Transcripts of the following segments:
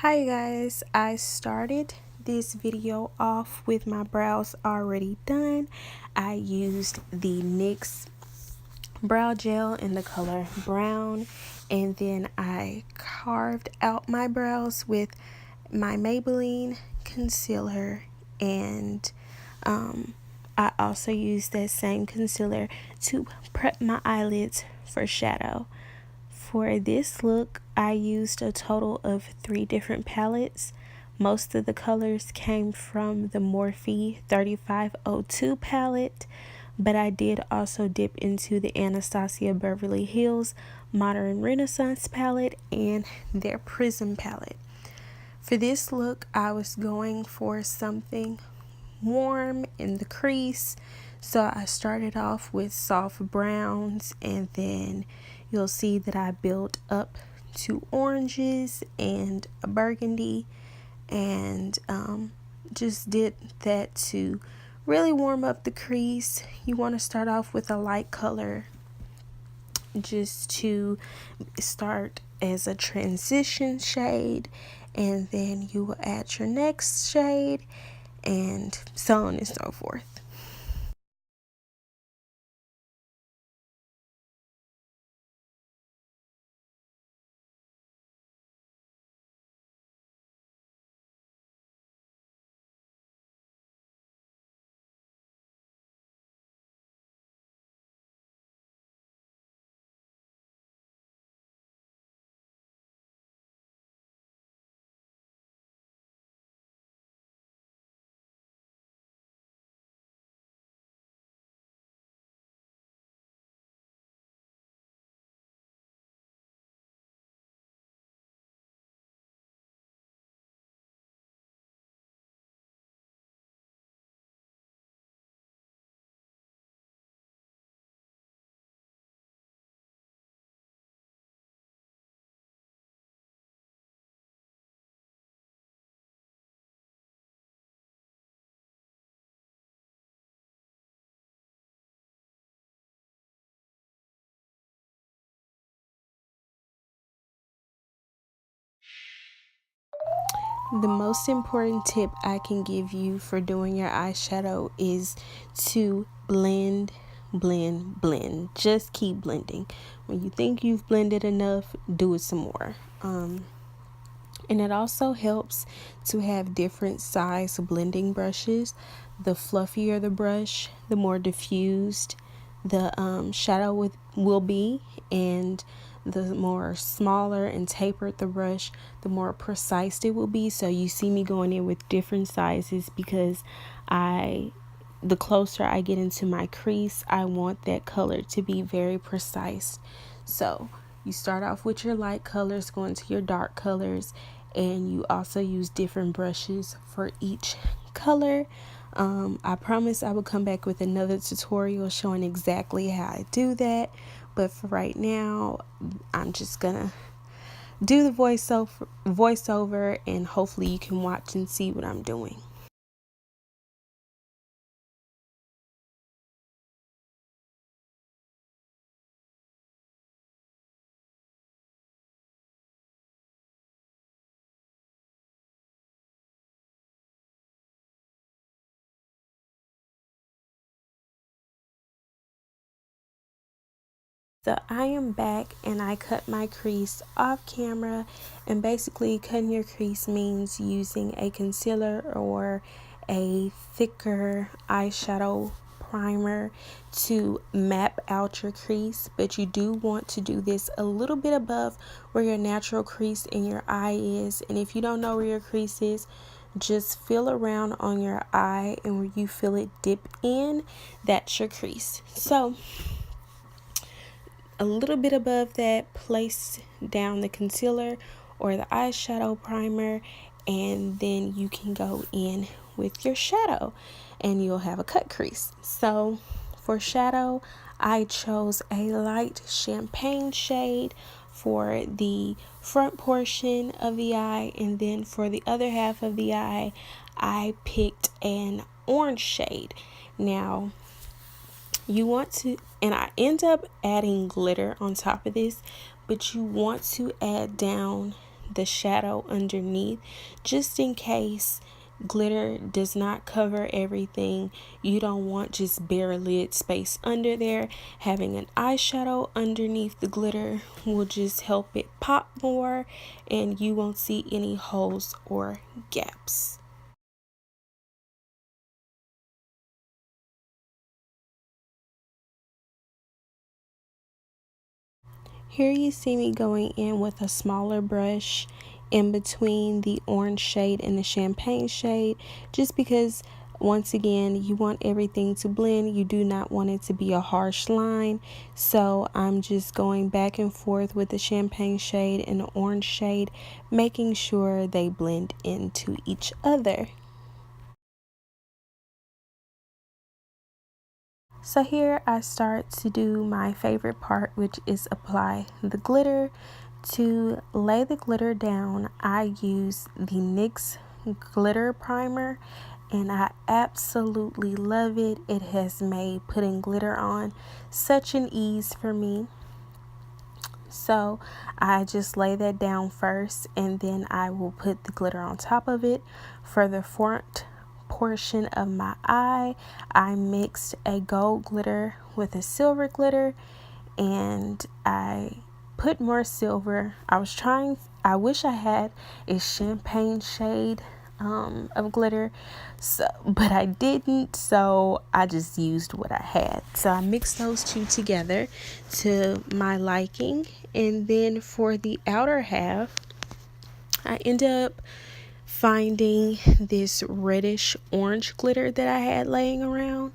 Hi guys, I started this video off with my brows already done. I used the NYX brow gel in the color brown, and then I carved out my brows with my Maybelline concealer, and I also used that same concealer to prep my eyelids for shadow. For this look, I used a total of 3 different palettes. Most of the colors came from the Morphe 3502 palette, but I did also dip into the Anastasia Beverly Hills Modern Renaissance palette and their Prism palette. For this look, I was going for something warm in the crease, so I started off with soft browns, and then you'll see that I built up to oranges and a burgundy, and just did that to really warm up the crease. You want to start off with a light color just to start as a transition shade, and then you will add your next shade, and so on and so forth. The most important tip I can give you for doing your eyeshadow is to blend, blend, blend. Just keep blending. When you think you've blended enough, do it some more. And it also helps to have different size blending brushes. The fluffier the brush, the more diffused the shadow will be, and the more smaller and tapered the brush, the more precise it will be. So you see me going in with different sizes because the closer I get into my crease, I want that color to be very precise. So you start off with your light colors, go into your dark colors, and you also use different brushes for each color. I promise I will come back with another tutorial showing exactly how I do that, but for right now, I'm just gonna do the voiceover, and hopefully you can watch and see what I'm doing. So I am back, and I cut my crease off camera, and basically cutting your crease means using a concealer or a thicker eyeshadow primer to map out your crease, but you do want to do this a little bit above where your natural crease in your eye is. And if you don't know where your crease is, just feel around on your eye, and where you feel it dip in, that's your crease. So a little bit above that, place down the concealer or the eyeshadow primer, and then you can go in with your shadow and you'll have a cut crease. So for shadow, I chose a light champagne shade for the front portion of the eye, and then for the other half of the eye, I picked an orange shade. Now, you want to, and I end up adding glitter on top of this, but you want to add down the shadow underneath, just in case glitter does not cover everything. You don't want just bare lid space under there. Having an eyeshadow underneath the glitter will just help it pop more, and you won't see any holes or gaps. Here you see me going in with a smaller brush in between the orange shade and the champagne shade, just because once again you want everything to blend. You do not want it to be a harsh line, so I'm just going back and forth with the champagne shade and the orange shade, making sure they blend into each other. So here I start to do my favorite part, which is apply the glitter. To lay the glitter down, I use the NYX glitter primer, and I absolutely love it. It has made putting glitter on such an ease for me. So I just lay that down first, and then I will put the glitter on top of it. For the front portion of my eye, I mixed a gold glitter with a silver glitter, and I put more silver. I wish I had a champagne shade of glitter, but I didn't, so I just used what I had. So I mixed those two together to my liking, and then for the outer half, I end up finding this reddish orange glitter that I had laying around,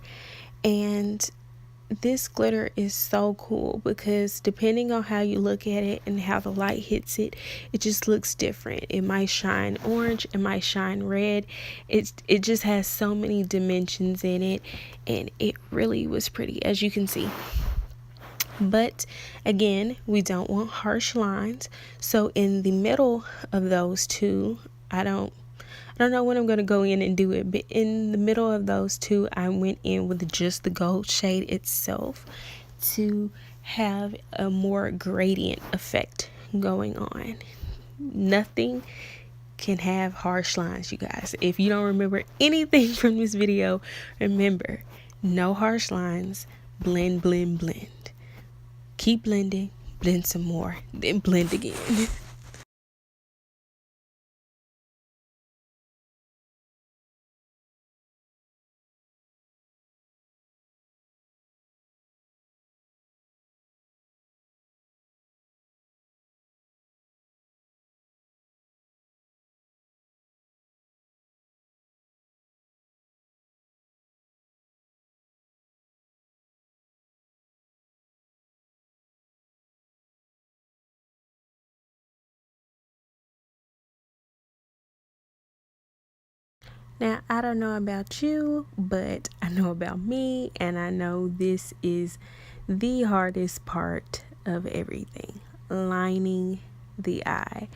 and this glitter is so cool because depending on how you look at it and how the light hits it, it just looks different. It might shine orange, it might shine red. It just has so many dimensions in it, and it really was pretty, as you can see. But again, we don't want harsh lines, so in the middle of those two, I don't know when I'm going to go in and do it, but in the middle of those two, I went in with just the gold shade itself to have a more gradient effect going on. Nothing can have harsh lines, you guys. If you don't remember anything from this video, remember, no harsh lines. Blend, blend, blend. Keep blending, blend some more, then blend again. Now, I don't know about you, but I know about me, and I know this is the hardest part of everything, lining the eye.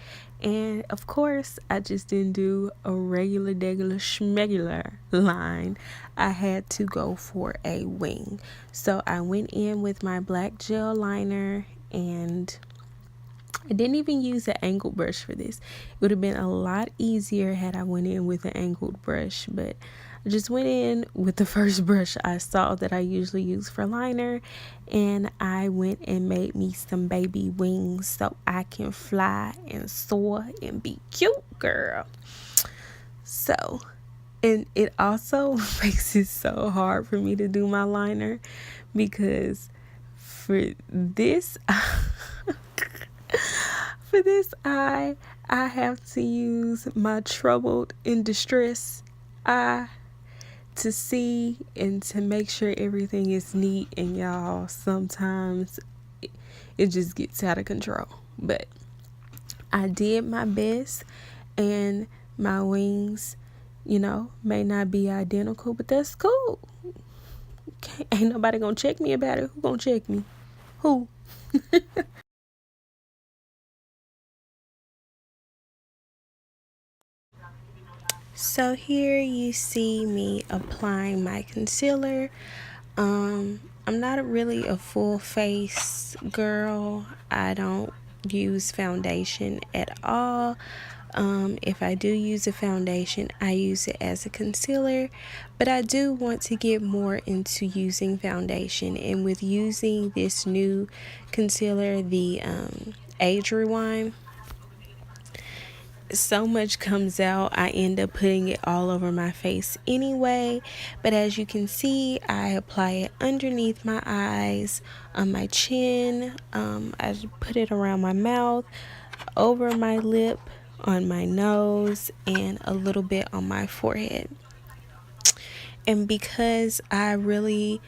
And of course, I just didn't do a regular, schmegular line. I had to go for a wing. So I went in with my black gel liner, and I didn't even use an angled brush for this. It would have been a lot easier had I went in with an angled brush, but I just went in with the first brush I saw that I usually use for liner, and I went and made me some baby wings so I can fly and soar and be cute, girl. So, and it also makes it so hard for me to do my liner because for this for this eye, I have to use my troubled in distress eye to see and to make sure everything is neat. And y'all, sometimes it just gets out of control. But I did my best, and my wings, may not be identical, but that's cool. Okay, ain't nobody gonna check me about it. Who gonna check me? Who? So here you see me applying my concealer. I'm not really a full face girl. I don't use foundation at all. If I do use a foundation, I use it as a concealer, but I do want to get more into using foundation. And with using this new concealer, the Age Rewind, so much comes out, I end up putting it all over my face anyway. But as you can see, I apply it underneath my eyes, on my chin, I put it around my mouth, over my lip, on my nose, and a little bit on my forehead. And because I really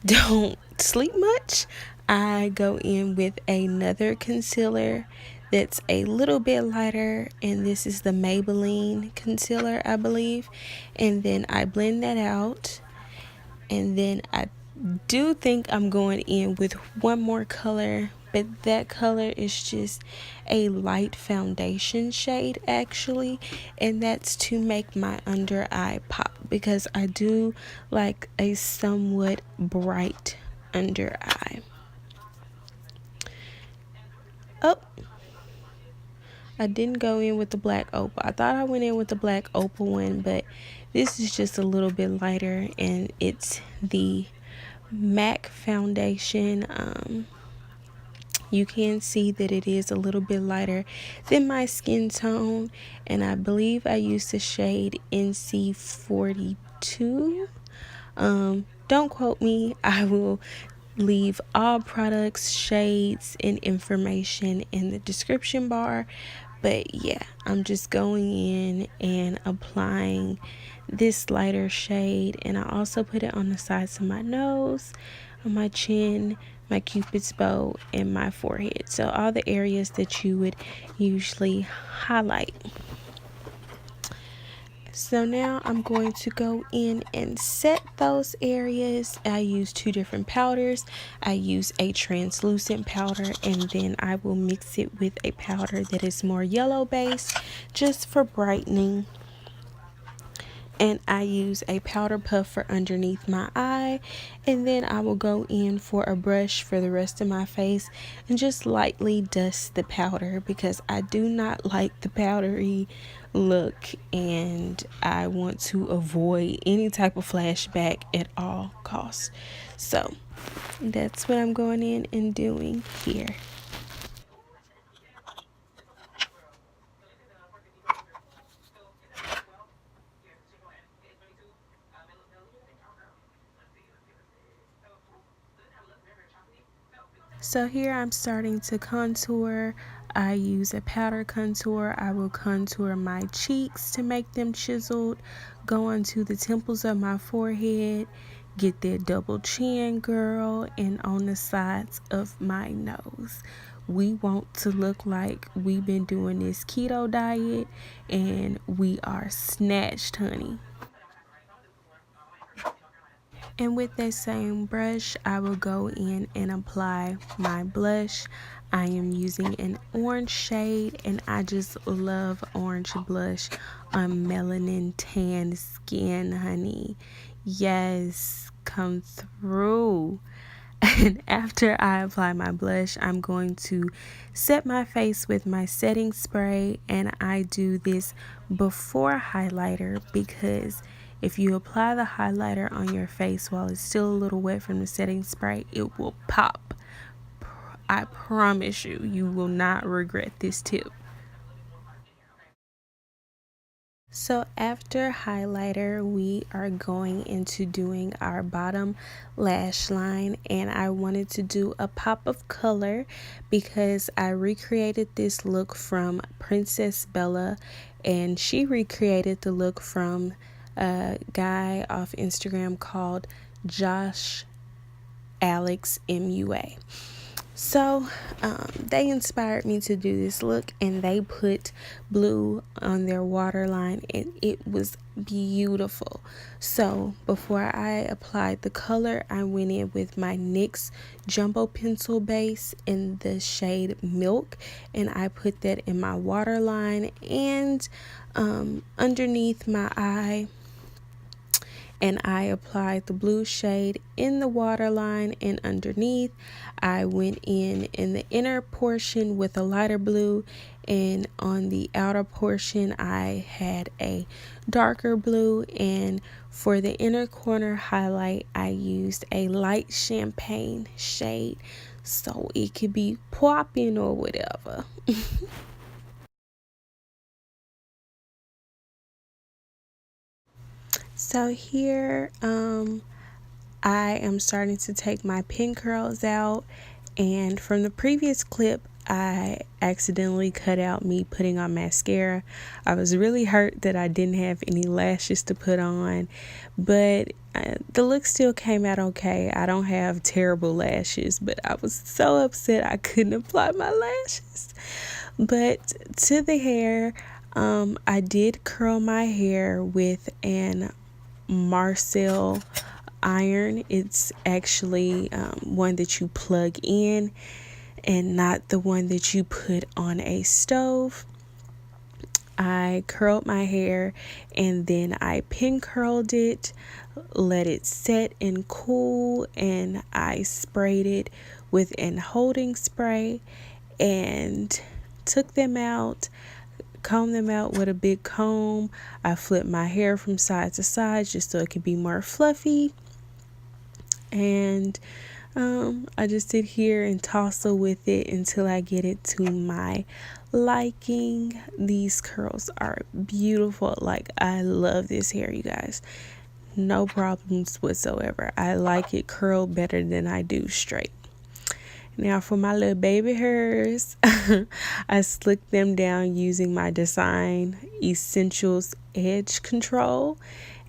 don't sleep much, I go in with another concealer that's a little bit lighter, and this is the Maybelline concealer, I believe. And then I blend that out, and then I do think I'm going in with one more color, but that color is just a light foundation shade actually, and that's to make my under eye pop, because I do like a somewhat bright under eye. Oh, I didn't go in with the black opal. I thought I went in with the black opal one, but this is just a little bit lighter, and it's the MAC foundation. You can see that it is a little bit lighter than my skin tone, and I believe I used the shade NC42. Don't quote me. I will leave all products, shades, and information in the description bar. But yeah, I'm just going in and applying this lighter shade, and I also put it on the sides of my nose, on my chin, my cupid's bow, and my forehead. So all the areas that you would usually highlight. So now I'm going to go in and set those areas. I use two different powders. I use a translucent powder, and then I will mix it with a powder that is more yellow based, just for brightening. And I use a powder puff for underneath my eye, and then I will go in for a brush for the rest of my face and just lightly dust the powder, because I do not like the powdery look, and I want to avoid any type of flashback at all costs. So that's what I'm going in and doing here. So here I'm starting to contour. I use a powder contour. I will contour my cheeks to make them chiseled, go onto the temples of my forehead, get that double chin, girl, and on the sides of my nose. We want to look like we've been doing this keto diet and we are snatched, honey. And with that same brush, I will go in and apply my blush. I am using an orange shade, and I just love orange blush on melanin tan skin, honey. Yes, come through. And after I apply my blush, I'm going to set my face with my setting spray, and I do this before highlighter, because if you apply the highlighter on your face while it's still a little wet from the setting spray, it will pop. I promise you, you will not regret this tip. So after highlighter, we are going into doing our bottom lash line, and I wanted to do a pop of color because I recreated this look from Princessbellaaa, and she recreated the look from a guy off Instagram called Joshalexmua. So they inspired me to do this look, and they put blue on their waterline, and it was beautiful. So before I applied the color, I went in with my NYX jumbo pencil base in the shade Milk, and I put that in my waterline and underneath my eye. and I applied the blue shade in the waterline and underneath. I went in the inner portion with a lighter blue, and on the outer portion I had a darker blue, and for the inner corner highlight I used a light champagne shade so it could be popping or whatever. So here I am starting to take my pin curls out, and from the previous clip I accidentally cut out me putting on mascara. I was really hurt that I didn't have any lashes to put on, but the look still came out okay. I don't have terrible lashes, but I was so upset I couldn't apply my lashes. But to the hair, I did curl my hair with an Marcel iron. It's actually one that you plug in and not the one that you put on a stove. I curled my hair and then I pin curled it, let it set and cool, and I sprayed it with an holding spray and took them out, combed them out with a big comb. I flipped my hair from side to side just so it could be more fluffy, and I just sit here and tussle with it until I get it to my liking. These curls are beautiful. Like, I love this hair, you guys. No problems whatsoever. I like it curled better than I do straight. Now for my little baby hairs, I slicked them down using my Design Essentials Edge Control,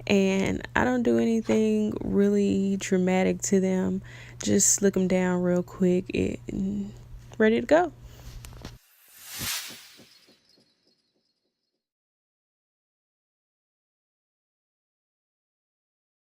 and I don't do anything really dramatic to them. Just slick them down real quick and ready to go.